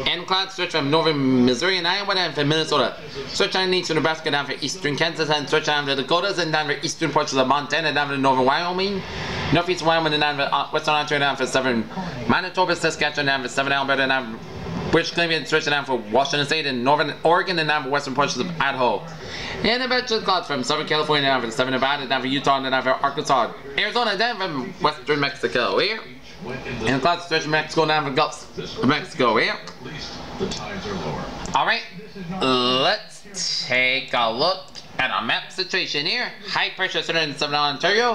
And clouds stretch from northern Missouri and Iowa down to Minnesota. Stretch down eastern Nebraska down for eastern Kansas and stretch down to the Dakotas and down for eastern portions of Montana down to northern Wyoming. Northeast Wyoming and down for western Ontario down for southern Manitoba, Saskatchewan down for southern Alberta down for British Columbia and stretching down for Washington State and northern Oregon and down for western portions of Idaho. And eventually clouds from southern California down for southern Nevada, down for Utah, and down for Arkansas. Arizona down from western Mexico here. And clouds stretch from Mexico down for Gulf of Mexico here. Alright, let's take a look at our map situation here. High pressure centered in southern Ontario.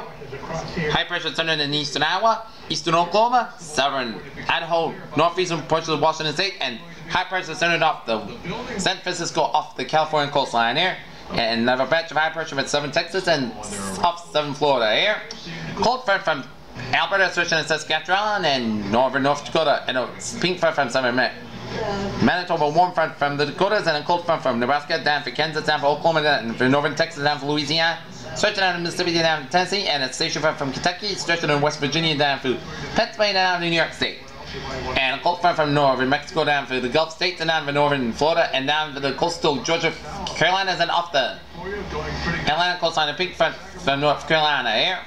High pressure centered in eastern Iowa, eastern Oklahoma, southern Idaho, northeastern portions of Washington State, and high pressure centered off the San Francisco off the California coastline here. And another patch of high pressure from southern Texas and off southern Florida here. Cold front from Alberta stretching in Saskatchewan and northern North Dakota, and a pink front from southern Manitoba, warm front from the Dakotas, and a cold front from Nebraska down for Kansas, down for Oklahoma, down for northern Texas, down for Louisiana, stretching down to Mississippi, down to Tennessee, and a station front from Kentucky, stretching in West Virginia, down for Pennsylvania, down to New York State. And a cold front from northern Mexico down for the Gulf States and down for northern Florida and down for the coastal Georgia, Carolinas, and off the Atlantic coastline, a pink front from North Carolina here.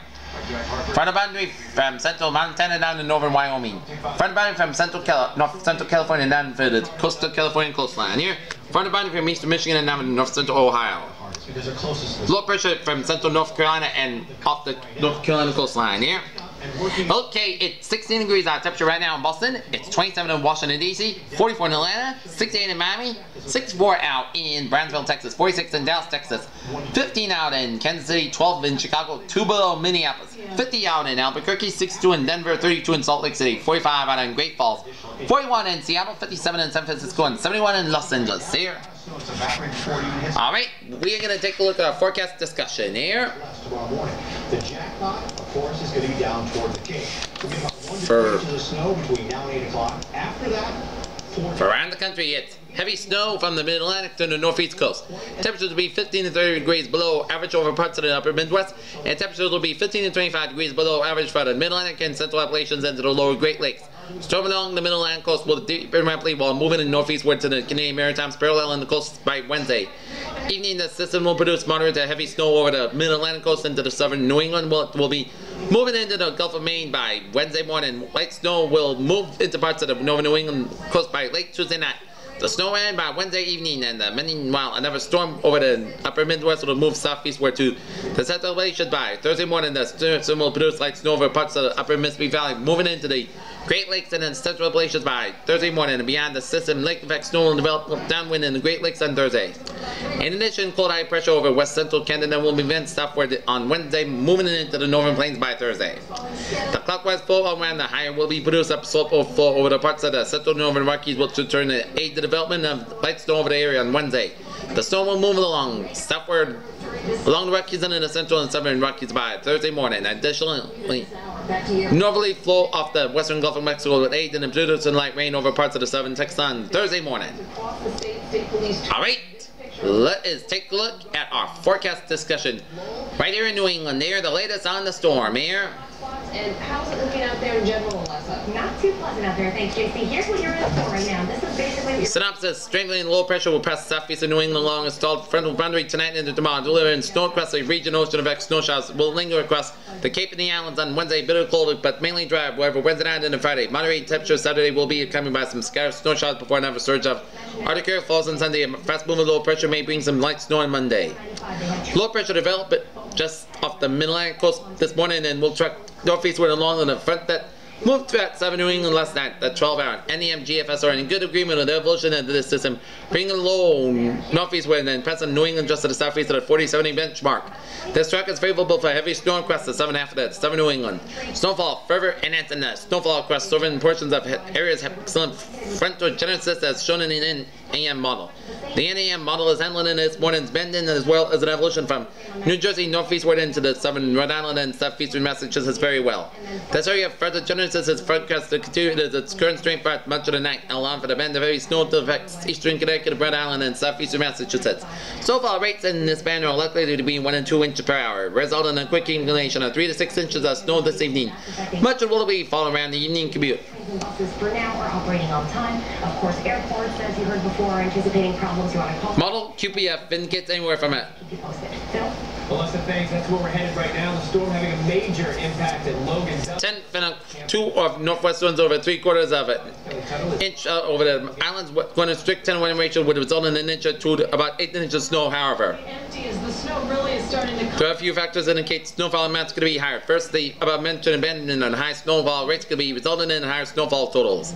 Front boundary from central Montana down to northern Wyoming. Front boundary from central California down for the coastal California coastline here. Front boundary from eastern Michigan and down to north central Ohio. Low pressure from central North Carolina and off the North Carolina coastline here. Okay, it's 16 degrees out temperature right now in Boston. It's 27 in Washington, D.C., 44 in Atlanta, 68 in Miami, 64 out in Brownsville, Texas, 46 in Dallas, Texas, 15 out in Kansas City, 12 in Chicago, 2 below Minneapolis, 50 out in Albuquerque, 62 in Denver, 32 in Salt Lake City, 45 out in Great Falls, 41 in Seattle, 57 in San Francisco, and 71 in Los Angeles here. Alright, we are going to take a look at our forecast discussion here. The jackpot, of course, is going to be down toward the Cape. We'll get about 1 to 2 inches of snow between now and 8 o'clock. After that, for around the country, it's heavy snow from the mid-Atlantic to the northeast coast. Temperatures will be 15 to 30 degrees below average over parts of the upper Midwest, and temperatures will be 15 to 25 degrees below average for the mid-Atlantic and central Appalachians and to the lower Great Lakes. Storm along the mid-Atlantic coast will deepen rapidly while moving in northeastward to the Canadian Maritimes, paralleling the coast by Wednesday. Evening, the system will produce moderate to heavy snow over the mid-Atlantic coast into the southern New England. Will be moving into the Gulf of Maine by Wednesday morning. Light snow will move into parts of the northern New England coast by late Tuesday night. The snow will end by Wednesday evening, and meanwhile, another storm over the upper Midwest will move southeastward to the central Appalachians by Thursday morning. The system will produce light snow over parts of the upper Mississippi Valley, moving into the Great Lakes and then central Appalachians by Thursday morning, and beyond the system, lake effect snow will develop downwind in the Great Lakes on Thursday. In addition, cold high pressure over west central Canada will be vent southward on Wednesday, moving into the northern plains by Thursday. The clockwise flow around the higher will be produced up slope of flow over the parts of the central northern Rockies, which will turn to aid the development of light snow over the area on Wednesday. The snow will move along southward along the Rockies and in the central and southern Rockies by Thursday morning. Additionally, northerly flow off the western Gulf of Mexico will aid in the producing light rain over parts of the southern Texas on Thursday morning. Alright, let us take a look at our forecast discussion right here in New England. They're the latest on the storm here. And how's it looking out there in general, Melissa? Not too pleasant out there, thanks, JC. Here's what you're in for right now. This is basically... Synopsis: strengthening low pressure will pass southeastern New England along a stalled frontal boundary tonight into tomorrow, delivering snow across the region. Ocean effect snow showers will linger across the Cape and the Islands on Wednesday. Bitter cold, but mainly dry. However, Wednesday night into Friday, moderate temperatures Saturday will be accompanied by some scattered snow showers before another surge of Arctic air falls on Sunday. A fast-moving low pressure may bring some light snow on Monday. Low pressure developed just off the mid-Atlantic coast this morning and will track northeastward along the front that moved throughout southern New England last night. The 12-hour NEM GFS are in good agreement with the evolution of this system, bringing a low northeastward and then pressing New England just to the southeast of the 40-70 benchmark. This track is favorable for heavy snow across the southern half of the southern New England. Snowfall further enhancing the snowfall across southern portions of areas have excellent frontogenesis as shown in the NEM model. The NEM model is handling in this morning's bending as well as an evolution from New Jersey northeastward into the southern Rhode Island and southeastern Massachusetts very well. This area of frontogenesis is forecast to continue its current strength for much of the night, allowing for the band of heavy snow to affect eastern Connecticut, Rhode Island, and southeastern Massachusetts. Snowfall rates in this band are likely to be 1 and 2 inches per hour, resulting in a quick inclination of 3 to 6 inches of snow this evening. Much will be falling around the evening commute. and buses for now are operating on time. Of course, airports, as you heard before, are anticipating problems. You want to call Model QPF didn't get anywhere from it. keep you posted. Phil? Melissa, thanks. That's where we're headed right now. The storm having a major impact at Logan's. 10.2 of northwest winds over 3/4 of an inch over the islands. Going to strict 10-1 ratio would result in an inch or 2 to about 8 inches of snow, however. Empty as the snow really is starting to come. There are a few factors that indicate snowfall amounts going to be higher. First, the above mentioned abandonment on high snowfall rates could be resulting in higher snowfall totals.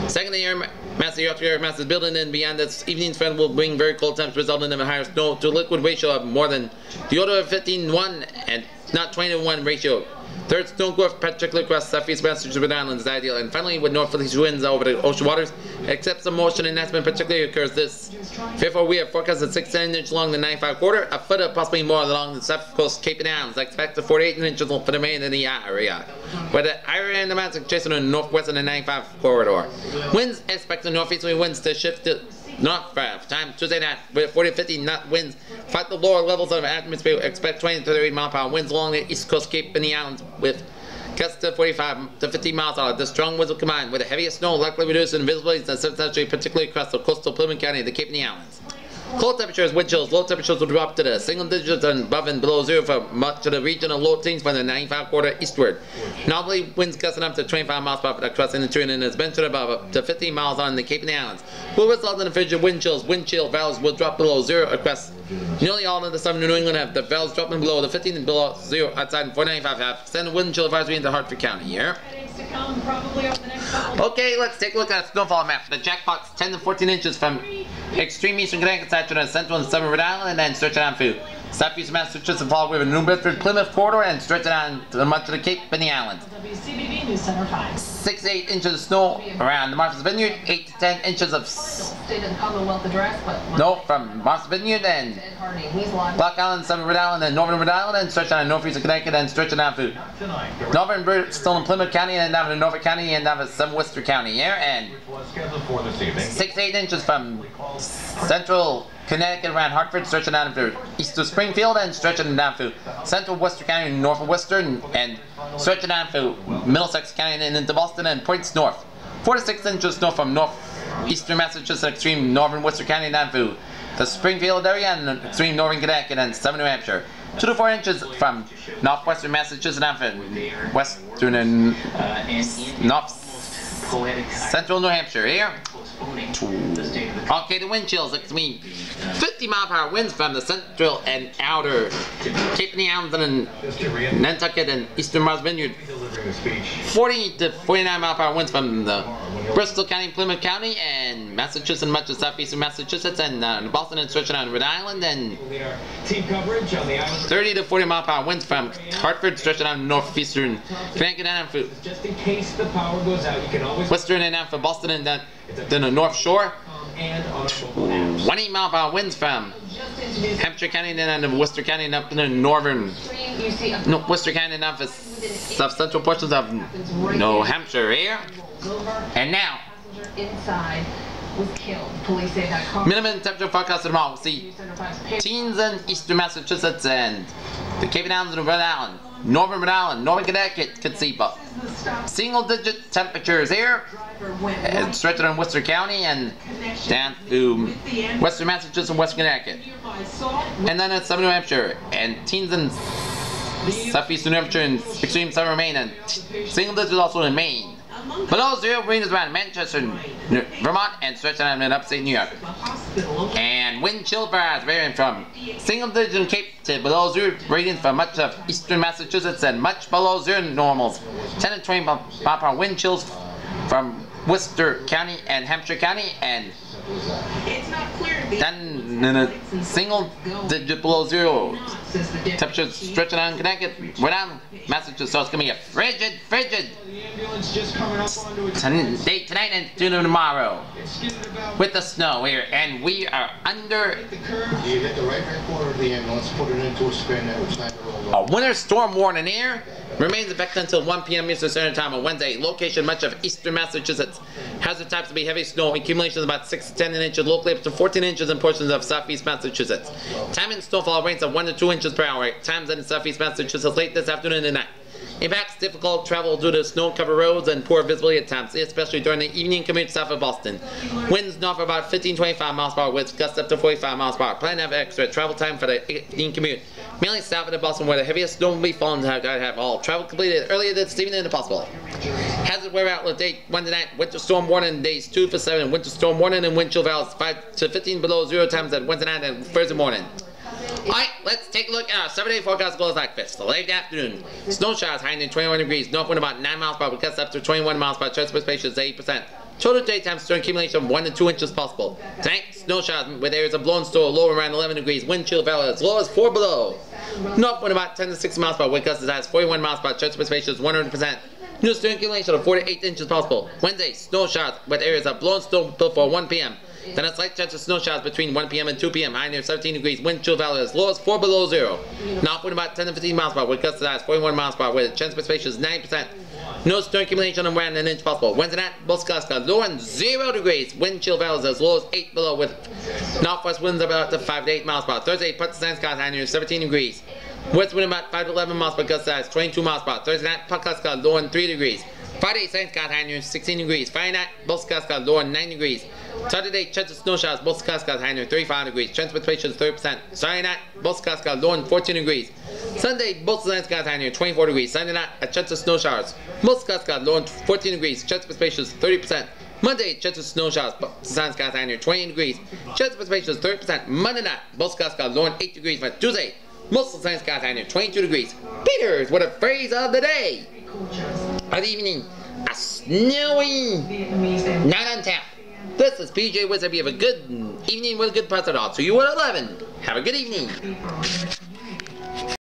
Second, the air mass, the air mass is building in beyond this evening's trend will bring very cold temps, resulting in a higher snow to liquid ratio of more than the order of 15:1 and not 20:1 ratio. Third, snow growth, particularly across southeast Massachusetts Islands, is ideal. And finally, with northerly winds over the ocean waters, except some motion enhancement particularly occurs this. Therefore, we have forecasted 6 to 10 inches along the 95 1/4, a foot or possibly more along the south coast Cape and Islands. I expect to 48 inches for the main in the area. Where the higher end amounts are chasing in the northwest of the 95 corridor. Winds expected northeasterly winds to shift to north time Tuesday night with 40 to 50 knot winds. Fight the lower levels of atmosphere. Expect 20 to 30 mile/hour winds along the east coast Cape and the islands with gusts to 45 to 50 miles an hour. The strong winds will combine with the heaviest snow likely reducing visibility and substantially, particularly across the coastal Plymouth County, the Cape and the islands. Cold temperatures, wind chills, low temperatures will drop to the single digits and above and below zero for much of the region of low teens from the 95 1/4 eastward. Normally, winds gusting up to 25 miles per hour across the interior and has been to above up to 15 miles on the Cape and the Islands. Will result in a frigid wind chills. Wind chill values will drop below zero across nearly all of the southern New England. Have the values dropping below the 15 and below zero outside 495 have. Send a wind chill advisory into Hartford County here. To come probably over the next couple. Okay, let's take a look at the snowfall map. The jackpot's 10 to 14 inches from extreme eastern Connecticut side to the central and southern Rhode Island, and then stretching on through southeast Massachusetts and fall with New Bedford, Plymouth corridor, and stretching on to much of the Cape and the islands. WCBB News Center 5. 6 to 8 inches of snow around the Martha's Vineyard. 8 to 10 inches of State of the Commonwealth address, but snow from Martha's Vineyard and Ed Harding, he's live. Block Island, southern Rhode Island, and northern Rhode Island, and stretching on northeastern Connecticut, and stretching on through northern Bristol and Plymouth County, and down to Norfolk County, and down to some Worcester County here, and 6 to 8 inches from central Connecticut around Hartford, stretching down through east of Springfield, and stretching down through central Worcester County and north of Worcester, and stretching down through Middlesex County and into Boston, and points north. 4 to 6 inches of snow from northeastern Massachusetts, extreme northern Worcester County, down through the Springfield area, and extreme northern Connecticut, and southern New Hampshire. 2 to 4 inches from northwestern Massachusetts, down through western and north central New Hampshire here. Okay, the wind chills, it's 50 mile/hour winds from the central and outer Cape and the Islands and Nantucket and eastern Martha's Vineyard. 40 to 49 mile/hour winds from the Bristol County, Plymouth County, and Massachusetts, and much of southeastern Massachusetts, and Boston, and stretching on Rhode Island, and 30 to 40 mile/hour winds from Hartford, stretching on northeastern Connecticut, and for Just in case the power goes out, you can always western and down for Boston, and then the North Shore. and on our mobile apps. 20 mile/hour winds from Hampshire County, and then into Worcester County, and up in the northern Worcester County, and up the south central portions of New Hampshire here. And now, Inside was killed. Police say that car. minimum temperature forecast tomorrow. We'll see teens in eastern Massachusetts and the Cape and Islands and Rhode Island, northern Rhode Island, northern Connecticut could see but single-digit temperatures here, and stretching on Worcester County and down through western Massachusetts and western Connecticut, and then it's southern New Hampshire and teens in southeastern New Hampshire and extreme southern Maine, and single digits also in Maine. Below zero, green is around Manchester, Vermont, and stretching on in upstate New York. And wind chill varies varying from single digit in Cape to below zero readings for much of eastern Massachusetts, and much below zero normals. 10 to 20 mile/hour wind chills from Worcester County and Hampshire County, and then in a single digit below zero temperatures stretching on Connecticut, Rhode Island, Massachusetts. So it's gonna be a frigid day tonight and tomorrow with the snow here, and we are under You hit the right-hand corner of the ambulance, put it into a spin, that was time to roll a up. winter storm warning here. Remains effective until 1 p.m. Eastern Standard Time on Wednesday. Location much of eastern Massachusetts. Hazard types to be heavy snow. Accumulations about 6 to 10 inches. Locally up to 14 inches in portions of southeast Massachusetts. Time in snowfall rates of 1 to 2 inches per hour. Times in southeast Massachusetts late this afternoon and night. Impacts difficult travel due to snow-covered roads and poor visibility at times, especially during the evening commute south of Boston. Winds north of about 15-25 miles per hour with gusts up to 45 miles per hour. Plan to have extra travel time for the evening commute. Mainly south of Boston where the heaviest snow will be falling. Have all travel completed earlier this evening if possible. Hazard weather outlook date Wednesday night. Winter storm warning days 2 for 7. Winter storm warning and wind chill values 5 to 15 below 0 times at Wednesday night and Thursday morning. Alright, let's take a look at our 7-day forecast goals like this. For late afternoon, snow showers high near 21 degrees, north wind about 9 miles per hour, gusts up to 21 miles per hour, chance precipitation is 80%. Total daytime storm accumulation of 1 to 2 inches possible. Tonight, snow showers with areas of blowing snow low around 11 degrees, wind chill value as low as 4 below. North wind about 10 to 6 miles per hour, wind gusts as high as 41 miles per hour, chance precipitation is 100%. New storm accumulation of 4 to 8 inches possible. Wednesday, snow showers with areas of blowing snow before 1 p.m. Then a slight chance of snow showers between 1 p.m. and 2 p.m. High near 17 degrees. Wind chill value as low as 4 below 0. North wind about 10 to 15 miles per hour. Wind gusts as high as 41 miles per hour. With chance precipitation is 9%. No storm accumulation around an inch possible. Wednesday night, both skies got low and 0 degrees. Wind chill values as low as 8 below. With northwest winds about to 5 to 8 miles per hour. Thursday, put the sun skies high near 17 degrees. West wind about 5 to 11 miles per gust size, 22 miles per hour. Thursday night, puck skies got low and 3 degrees. Friday, sun skies high near 16 degrees. Friday night, both skies got low and 9 degrees. Saturday, chance of snow showers, both skies got high near 35 degrees. Chance of precipitation is 30%. Saturday night, both skies got low and 14 degrees. Sunday, both sun skies high near 24 degrees. Sunday night, a chance of snow showers. Most skies got low and 14 degrees. Chance of precipitation is 30%. Monday, chance of snow showers, sun skies high near 20 degrees. Chance of precipitation is 30%. Monday night, both skies got low and 8 degrees. But Tuesday, most of the sun skies high near 22 degrees. Peters with a phrase of the day. Good evening. A snowy night on tap. This is PJ Wizard. You have a good evening with a good puzzle. So you at 11. Have a good evening.